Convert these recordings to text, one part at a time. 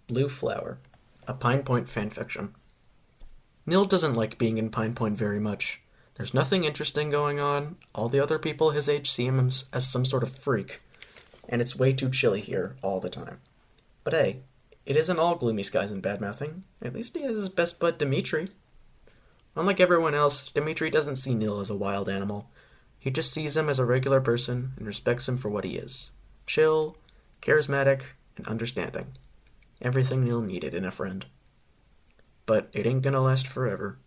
Blue Flower, a Pine Point fanfiction. Nil doesn't like being in Pine Point very much. There's nothing interesting going on, all the other people his age see him as some sort of freak, and it's way too chilly here all the time. But hey, it isn't all gloomy skies and bad-mouthing. At least he has his best bud Dimitri. Unlike everyone else, Dimitri doesn't see Nil as a wild animal. He just sees him as a regular person and respects him for what he is. Chill, charismatic, and understanding. Everything Nil needed in a friend. But it ain't gonna last forever.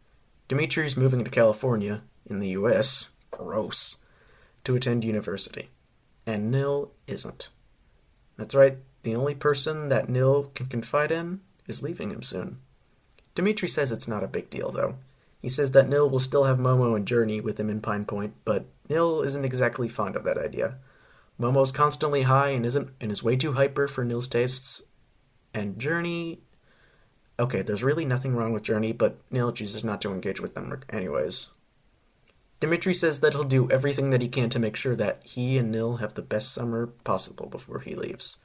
Dimitri's moving to California, in the US, gross, to attend university. And Nil isn't. That's right, the only person that Nil can confide in is leaving him soon. Dimitri says it's not a big deal, though. He says that Nil will still have Momo and Journey with him in Pine Point, but Nil isn't exactly fond of that idea. Momo's constantly high and is way too hyper for Nil's tastes, and Journey... Okay, there's really nothing wrong with Journey, but Nil chooses not to engage with them anyways. Dimitri says that he'll do everything that he can to make sure that he and Nil have the best summer possible before he leaves.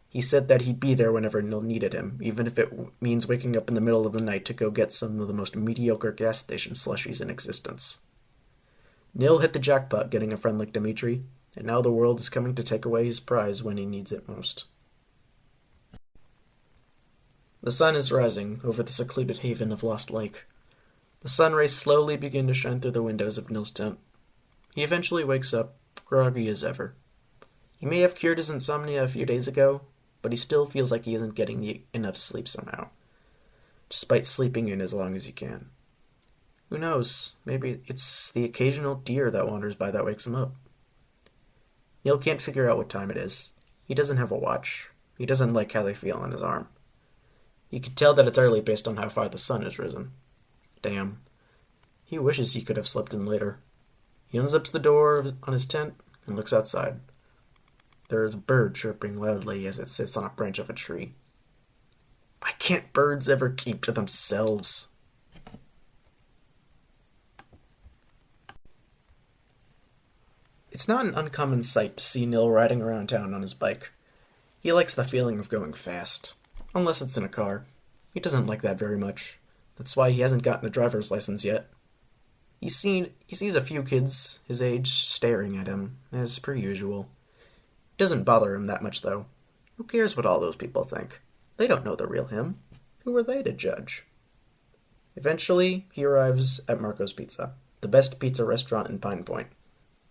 He said that he'd be there whenever Nil needed him, even if it means waking up in the middle of the night to go get some of the most mediocre gas station slushies in existence. Nil hit the jackpot getting a friend like Dimitri, and now the world is coming to take away his prize when he needs it most. The sun is rising over the secluded haven of Lost Lake. The sun rays slowly begin to shine through the windows of Nil's tent. He eventually wakes up, groggy as ever. He may have cured his insomnia a few days ago, but he still feels like he isn't getting enough sleep somehow, despite sleeping in as long as he can. Who knows, maybe it's the occasional deer that wanders by that wakes him up. Nil can't figure out what time it is. He doesn't have a watch. He doesn't like how they feel on his arm. You can tell that it's early based on how far the sun has risen. Damn. He wishes he could have slept in later. He unzips the door on his tent and looks outside. There is a bird chirping loudly as it sits on a branch of a tree. Why can't birds ever keep to themselves? It's not an uncommon sight to see Nil riding around town on his bike. He likes the feeling of going fast. Unless it's in a car. He doesn't like that very much. That's why he hasn't gotten a driver's license yet. He sees a few kids his age staring at him, as per usual. It doesn't bother him that much, though. Who cares what all those people think? They don't know the real him. Who are they to judge? Eventually, he arrives at Marco's Pizza, the best pizza restaurant in Pine Point.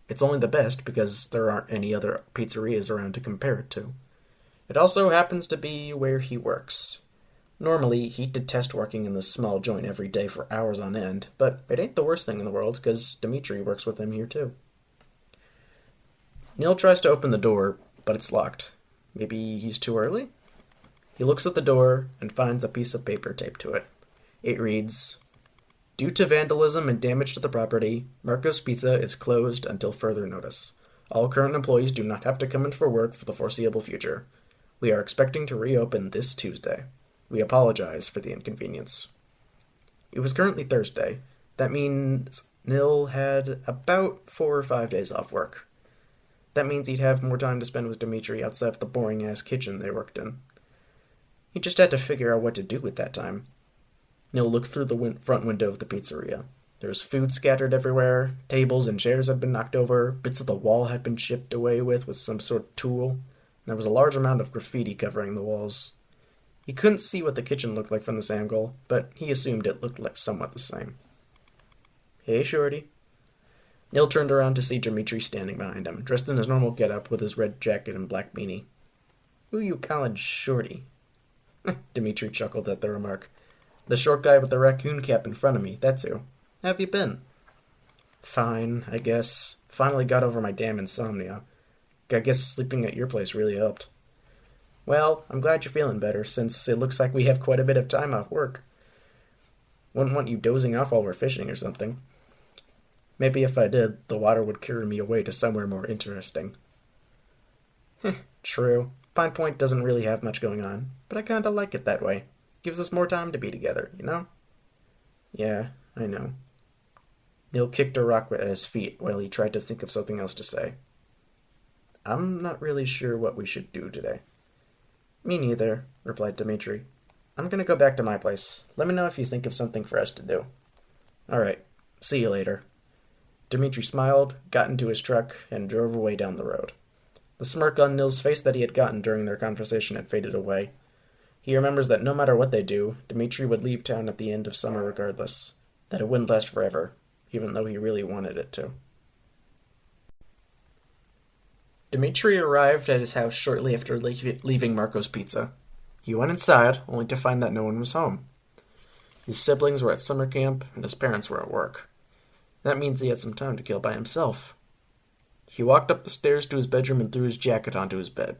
It's only the best because there aren't any other pizzerias around to compare it to. It also happens to be where he works. Normally, he'd detest working in this small joint every day for hours on end, but it ain't the worst thing in the world, because Dimitri works with him here too. Nil tries to open the door, but it's locked. Maybe he's too early? He looks at the door and finds a piece of paper taped to it. It reads, "Due to vandalism and damage to the property, Marco's Pizza is closed until further notice. All current employees do not have to come in for work for the foreseeable future. We are expecting to reopen this Tuesday. We apologize for the inconvenience." It was currently Thursday. That means Nil had about 4 or 5 days off work. That means he'd have more time to spend with Dimitri outside of the boring-ass kitchen they worked in. He just had to figure out what to do with that time. Nil looked through the front window of the pizzeria. There was food scattered everywhere, tables and chairs had been knocked over, bits of the wall had been chipped away with some sort of tool, and there was a large amount of graffiti covering the walls. He couldn't see what the kitchen looked like from this angle, but he assumed it looked like somewhat the same. "Hey, Shorty." Nil turned around to see Dimitri standing behind him, dressed in his normal getup with his red jacket and black beanie. "Who you callin' Shorty?" Dimitri chuckled at the remark. "The short guy with the raccoon cap in front of me, that's who. How have you been?" "Fine, I guess. Finally got over my damn insomnia. I guess sleeping at your place really helped." "Well, I'm glad you're feeling better, since it looks like we have quite a bit of time off work. Wouldn't want you dozing off while we're fishing or something." "Maybe if I did, the water would carry me away to somewhere more interesting." "True. Pine Point doesn't really have much going on, but I kinda like it that way. Gives us more time to be together, you know?" "Yeah, I know." Nil kicked a rock at his feet while he tried to think of something else to say. "I'm not really sure what we should do today." "Me neither. replied Dimitri. I'm gonna go back to my place. Let me know if you think of something for us to do. All right. See you later. Dimitri smiled, got into his truck, and drove away down the road. The smirk on Nil's face that he had gotten during their conversation had faded away. He remembers that no matter what they do, Dimitri would leave town at the end of summer regardless, that it wouldn't last forever, even though he really wanted it to. Dimitri arrived at his house shortly after leaving Marco's Pizza. He went inside, only to find that no one was home. His siblings were at summer camp, and his parents were at work. That means he had some time to kill by himself. He walked up the stairs to his bedroom and threw his jacket onto his bed.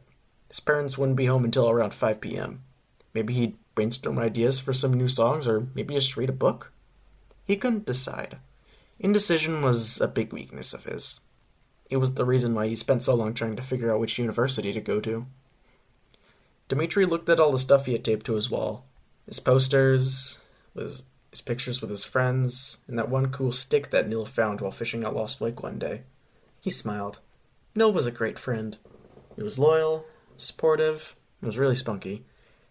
His parents wouldn't be home until around 5 p.m. Maybe he'd brainstorm ideas for some new songs, or maybe just read a book? He couldn't decide. Indecision was a big weakness of his. It was the reason why he spent so long trying to figure out which university to go to. Dimitri looked at all the stuff he had taped to his wall. His posters, his pictures with his friends, and that one cool stick that Nil found while fishing at Lost Lake one day. He smiled. Nil was a great friend. He was loyal, supportive, and was really spunky.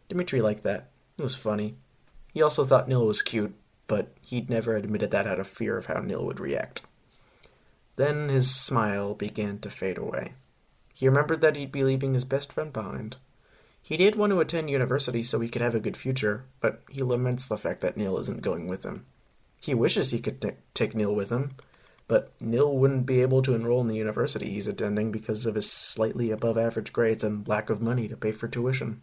Dimitri liked that. It was funny. He also thought Nil was cute, but he'd never admitted that out of fear of how Nil would react. Then his smile began to fade away. He remembered that he'd be leaving his best friend behind. He did want to attend university so he could have a good future, but he laments the fact that Nil isn't going with him. He wishes he could take Nil with him, but Nil wouldn't be able to enroll in the university he's attending because of his slightly above-average grades and lack of money to pay for tuition.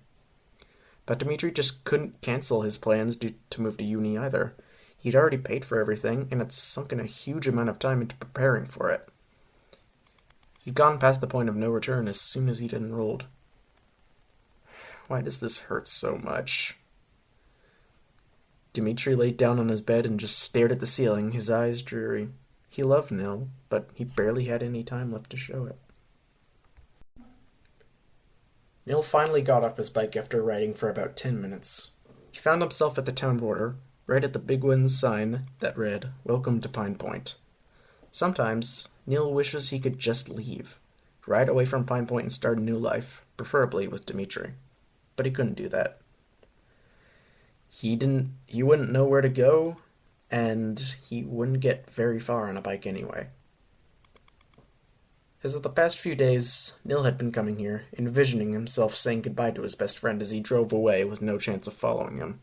But Dimitri just couldn't cancel his plans to move to uni either. He'd already paid for everything, and had sunken a huge amount of time into preparing for it. He'd gone past the point of no return as soon as he'd enrolled. Why does this hurt so much? Dimitri laid down on his bed and just stared at the ceiling, his eyes dreary. He loved Nil, but he barely had any time left to show it. Nil finally got off his bike after riding for about 10 minutes. He found himself at the town border, right at the Big Wind's sign that read, "Welcome to Pine Point." Sometimes, Nil wishes he could just leave, ride away from Pine Point and start a new life, preferably with Dimitri. But he couldn't do that. He wouldn't know where to go, and he wouldn't get very far on a bike anyway. As of the past few days, Nil had been coming here, envisioning himself saying goodbye to his best friend as he drove away with no chance of following him.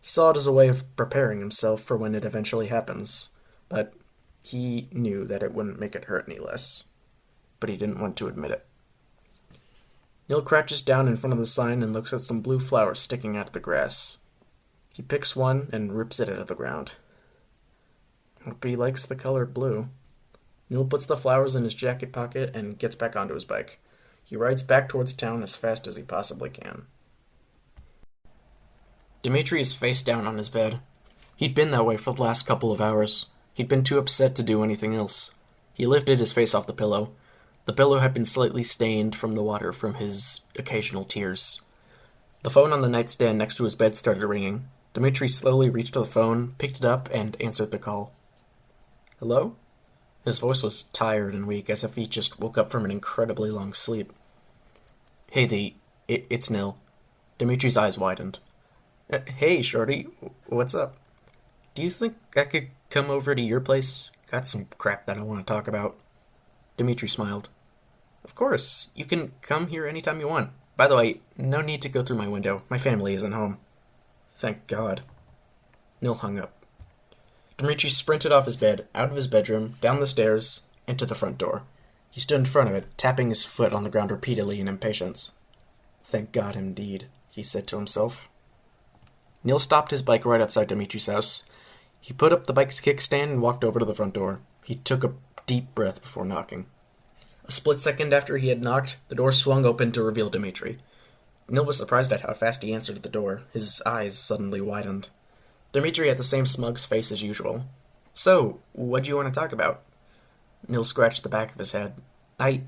He saw it as a way of preparing himself for when it eventually happens, but he knew that it wouldn't make it hurt any less. But he didn't want to admit it. Nil crouches down in front of the sign and looks at some blue flowers sticking out of the grass. He picks one and rips it out of the ground. Hope he likes the color blue. Nil puts the flowers in his jacket pocket and gets back onto his bike. He rides back towards town as fast as he possibly can. Dimitri is face down on his bed. He'd been that way for the last couple of hours. He'd been too upset to do anything else. He lifted his face off the pillow. The pillow had been slightly stained from the water from his occasional tears. The phone on the nightstand next to his bed started ringing. Dimitri slowly reached for the phone, picked it up, and answered the call. Hello? His voice was tired and weak, as if he just woke up from an incredibly long sleep. Hey, Dee. It's Nil. Dimitri's eyes widened. Hey, shorty. What's up? Do you think I could come over to your place? Got some crap that I want to talk about. Dimitri smiled. Of course. You can come here anytime you want. By the way, no need to go through my window. My family isn't home. Thank God. Nil hung up. Dimitri sprinted off his bed, out of his bedroom, down the stairs, and to the front door. He stood in front of it, tapping his foot on the ground repeatedly in impatience. Thank God indeed, he said to himself. Nil stopped his bike right outside Dimitri's house. He put up the bike's kickstand and walked over to the front door. He took a deep breath before knocking. A split second after he had knocked, the door swung open to reveal Dimitri. Nil was surprised at how fast he answered the door. His eyes suddenly widened. Dimitri had the same smug face as usual. So, what do you want to talk about? Nil scratched the back of his head. I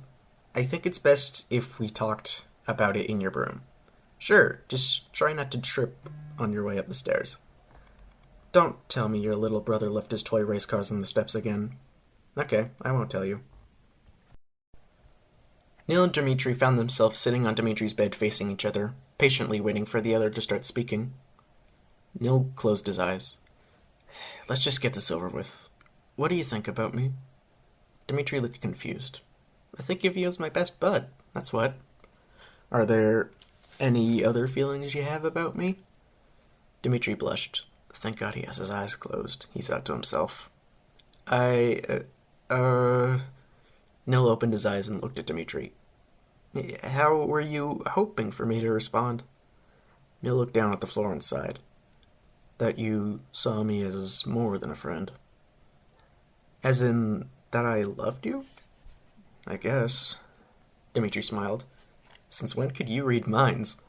think it's best if we talked about it in your room. Sure, just try not to trip on your way up the stairs. Don't tell me your little brother left his toy race cars on the steps again. Okay, I won't tell you. Nil and Dimitri found themselves sitting on Dimitri's bed facing each other, patiently waiting for the other to start speaking. Nil closed his eyes. Let's just get this over with. What do you think about me? Dimitri looked confused. I think of you as my best bud, that's what. Are there any other feelings you have about me? Dimitri blushed. Thank God he has his eyes closed, he thought to himself. Nil opened his eyes and looked at Dimitri. How were you hoping for me to respond? Nil looked down at the floor and sighed. That you saw me as more than a friend. As in, that I loved you? I guess. Dimitri smiled. Since when could you read minds?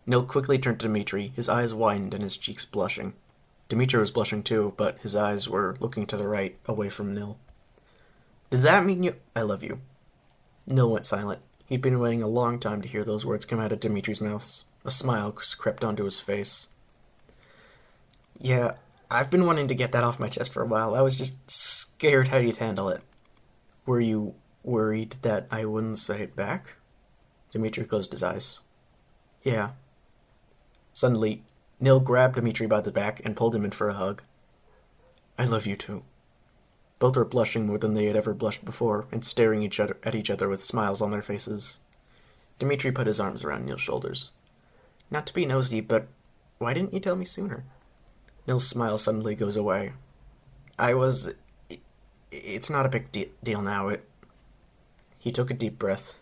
Nil quickly turned to Dimitri, his eyes widened and his cheeks blushing. Dimitri was blushing too, but his eyes were looking to the right, away from Nil. Does that mean you... I love you. Nil went silent. He'd been waiting a long time to hear those words come out of Dimitri's mouth. A smile crept onto his face. Yeah, I've been wanting to get that off my chest for a while. I was just scared how you'd handle it. Were you worried that I wouldn't say it back? Dimitri closed his eyes. Yeah. Suddenly, Nil grabbed Dimitri by the back and pulled him in for a hug. I love you too. Both were blushing more than they had ever blushed before and staring at each other with smiles on their faces. Dimitri put his arms around Nil's shoulders. Not to be nosy, but why didn't you tell me sooner? Nil's smile suddenly goes away. It's not a big deal now. He took a deep breath.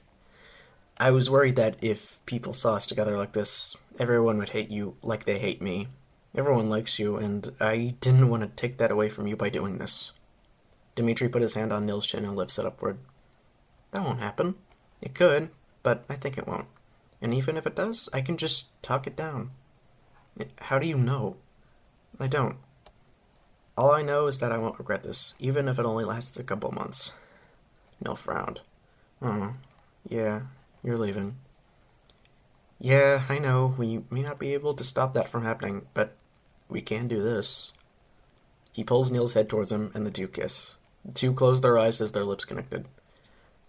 I was worried that if people saw us together like this, everyone would hate you like they hate me. Everyone likes you, and I didn't want to take that away from you by doing this. Dimitri put his hand on Nil's chin and lifts it upward. That won't happen. It could, but I think it won't. And even if it does, I can just talk it down. How do you know? I don't. All I know is that I won't regret this, even if it only lasts a couple months. Nil frowned. Yeah, you're leaving. Yeah, I know, we may not be able to stop that from happening, but we can do this. He pulls Nil's head towards him, and the two kiss. The two close their eyes as their lips connected.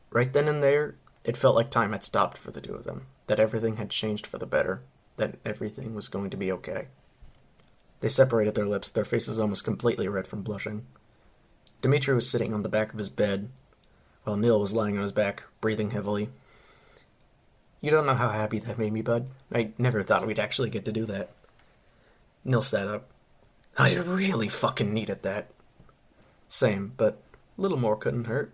Right then and there, it felt like time had stopped for the two of them, that everything had changed for the better, that everything was going to be okay. They separated their lips, their faces almost completely red from blushing. Dimitri was sitting on the back of his bed, while Nil was lying on his back, breathing heavily. You don't know how happy that made me, bud. I never thought we'd actually get to do that. Nil sat up. I really fucking needed that. Same, but a little more couldn't hurt.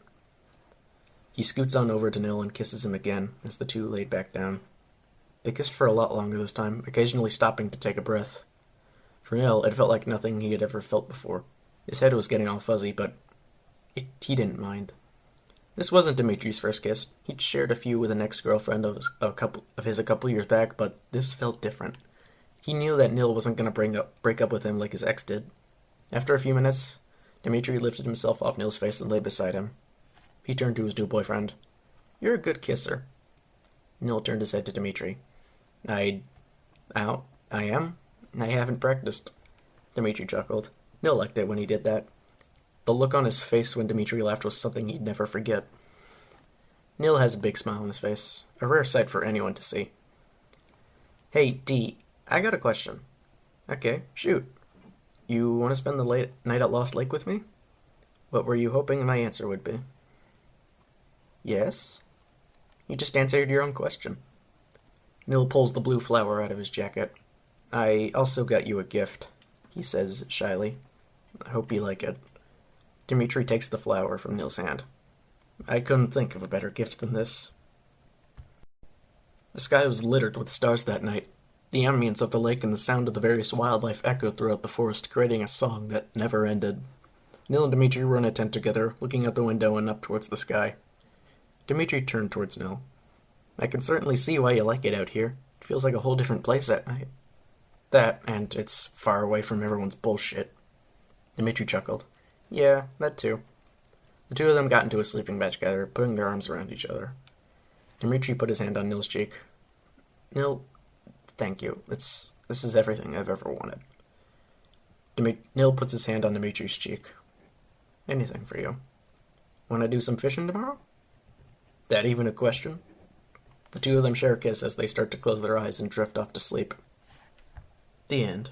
He scoots on over to Nil and kisses him again as the two laid back down. They kissed for a lot longer this time, occasionally stopping to take a breath. For Nil, it felt like nothing he had ever felt before. His head was getting all fuzzy, but he didn't mind. This wasn't Dimitri's first kiss. He'd shared a few with an ex-girlfriend of his a couple years back, but this felt different. He knew that Nil wasn't going to break up with him like his ex did. After a few minutes, Dimitri lifted himself off Nil's face and lay beside him. He turned to his new boyfriend. You're a good kisser. Nil turned his head to Dimitri. I am? I haven't practiced. Dimitri chuckled. Nil liked it when he did that. The look on his face when Dimitri laughed was something he'd never forget. Nil has a big smile on his face, a rare sight for anyone to see. Hey, D, I got a question. Okay, shoot. You want to spend the night at Lost Lake with me? What were you hoping my answer would be? Yes? You just answered your own question. Nil pulls the blue flower out of his jacket. I also got you a gift, he says shyly. I hope you like it. Dimitri takes the flower from Nil's hand. I couldn't think of a better gift than this. The sky was littered with stars that night. The ambience of the lake and the sound of the various wildlife echoed throughout the forest, creating a song that never ended. Nil and Dimitri were in a tent together, looking out the window and up towards the sky. Dimitri turned towards Nil. I can certainly see why you like it out here. It feels like a whole different place at night. That, and it's far away from everyone's bullshit. Dimitri chuckled. Yeah, that too. The two of them got into a sleeping bag together, putting their arms around each other. Dimitri put his hand on Nil's cheek. Nil, thank you. This is everything I've ever wanted. Nil puts his hand on Dimitri's cheek. Anything for you. Want to do some fishing tomorrow? That even a question? The two of them share a kiss as they start to close their eyes and drift off to sleep. The end.